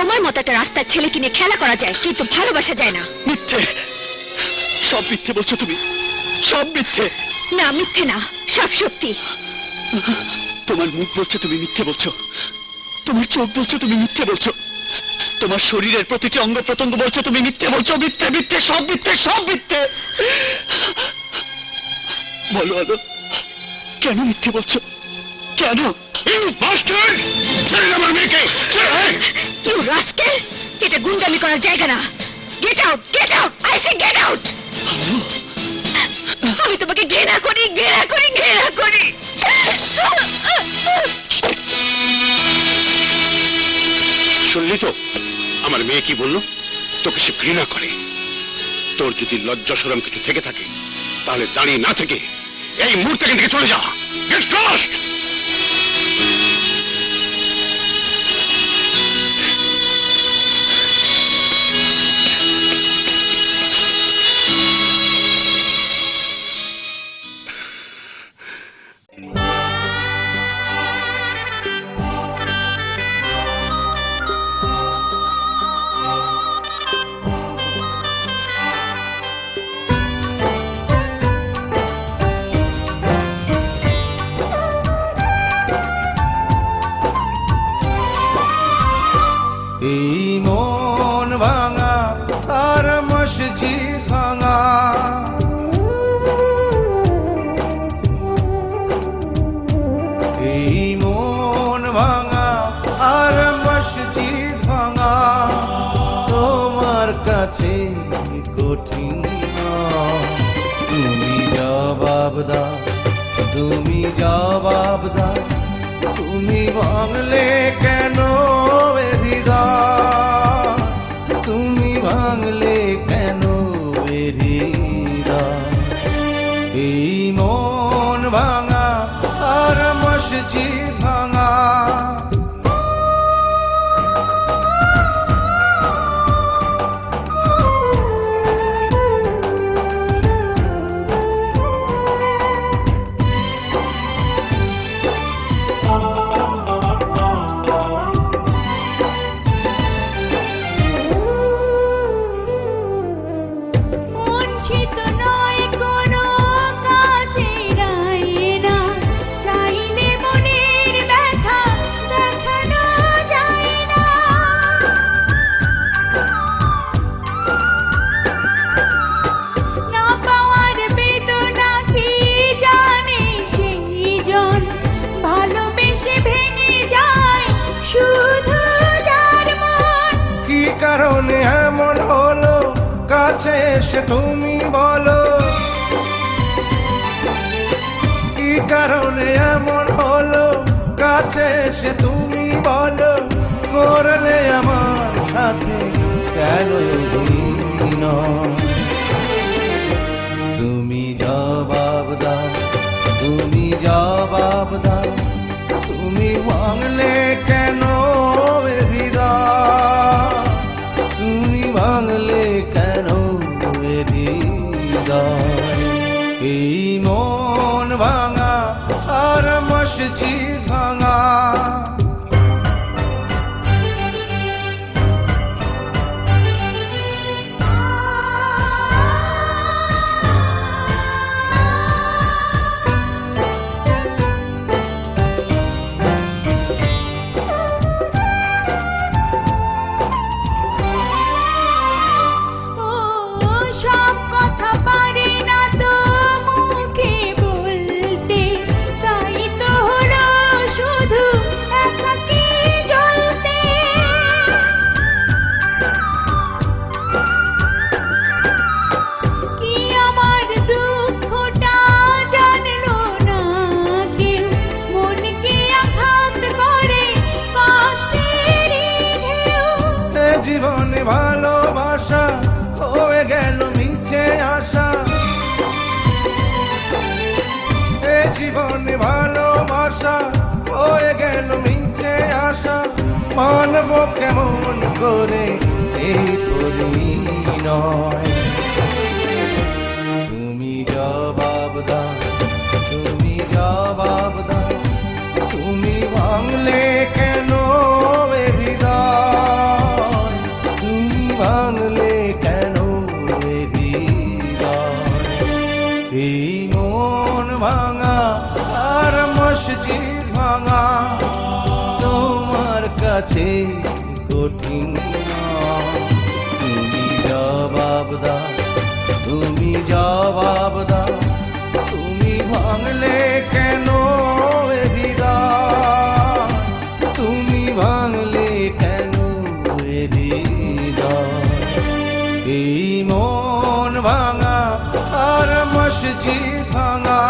তোমার মতো একটা রাস্তার ছেলে কিনে খেলা করা যায়, কিন্তু ভালোবাসা যায় না। মিথ্যে, সব মিথ্যে বলছো তুমি, সব মিথ্যে। না, মিথ্যে না, সব সত্যি। তোমার মুখ বলছো তুমি মিথ্যে বলছো, তোমার চোখ বলছো তুমি মিথ্যে বলছো, তোমার শরীরের প্রতিটি অঙ্গ প্রত্যঙ্গ বলছো তুমি মিথ্যে বলছো। মিথ্যে, মিথ্যে, সব মিথ্যে, সব মিথ্যে। বলো আলো, কেন মিথ্যে বলছো, কেন? আমার মেয়েকে ইউ রাস্কেল, এটা গুন্ডামি করার জায়গা না। Get out, get out, I say get out. আমি তোমাকে ঘৃণা করি, ঘৃণা করি, ঘৃণা করি। শুনলি তো আমার মেয়ে কি বললো? তোকে সে ঘৃণা করে। তোর যদি লজ্জা শরম কিছু থেকে থাকে তাহলে দাঁড়িয়ে না থেকে এই মুহূর্তে থেকে চলে যা। Get lost. এই মন ভাঙা আর মসজিদ ভাঙা, এই মন ভাঙা আর মসজিদ ভাঙা তোমার কাছে কঠিন নয়। তুমি জবাব দাও, তুমি জবাব দাও, তুমি ভাঙলে কেন হৃদয়, তুমি ভাঙলে কেন হৃদয়। এই মন ভাঙা আর মসজিদ ভাঙা। কারণে এমন হলো, কাছে এসে তুমি বলো, কি কারণে এমন হলো, কাছে এসে তুমি বলো, করলে আমার সাথে কেন অভিনয়। তুমি জবাব দাও, তুমি জবাব দাও, তুমি ভাঙলে কেন হৃদয়, তুমি ভাঙলে কেন হৃদয়। এই মন ভাঙা আর মসজিদ ভাঙা। জীবনে ভালোবাসা হয়ে গেল মিছে আশা, এ জীবনে ভালোবাসা হয়ে গেল মিছে আশা। মানব কেমন করে এই পরিণয়। তুমি জবাব দাও, তুমি জবাব দাও, তুমি ভাঙলে কেন হৃদয়, মসজিদ ভাঙা তোমার কাছে কঠিন নয়। তুমি জবাব দাও, তুমি জবাব দাও, তুমি ভাঙলে কেন এ হৃদয়, তুমি ভাঙলে কেন এ হৃদয়। এই মন ভাঙা আর মসজিদ ভাঙা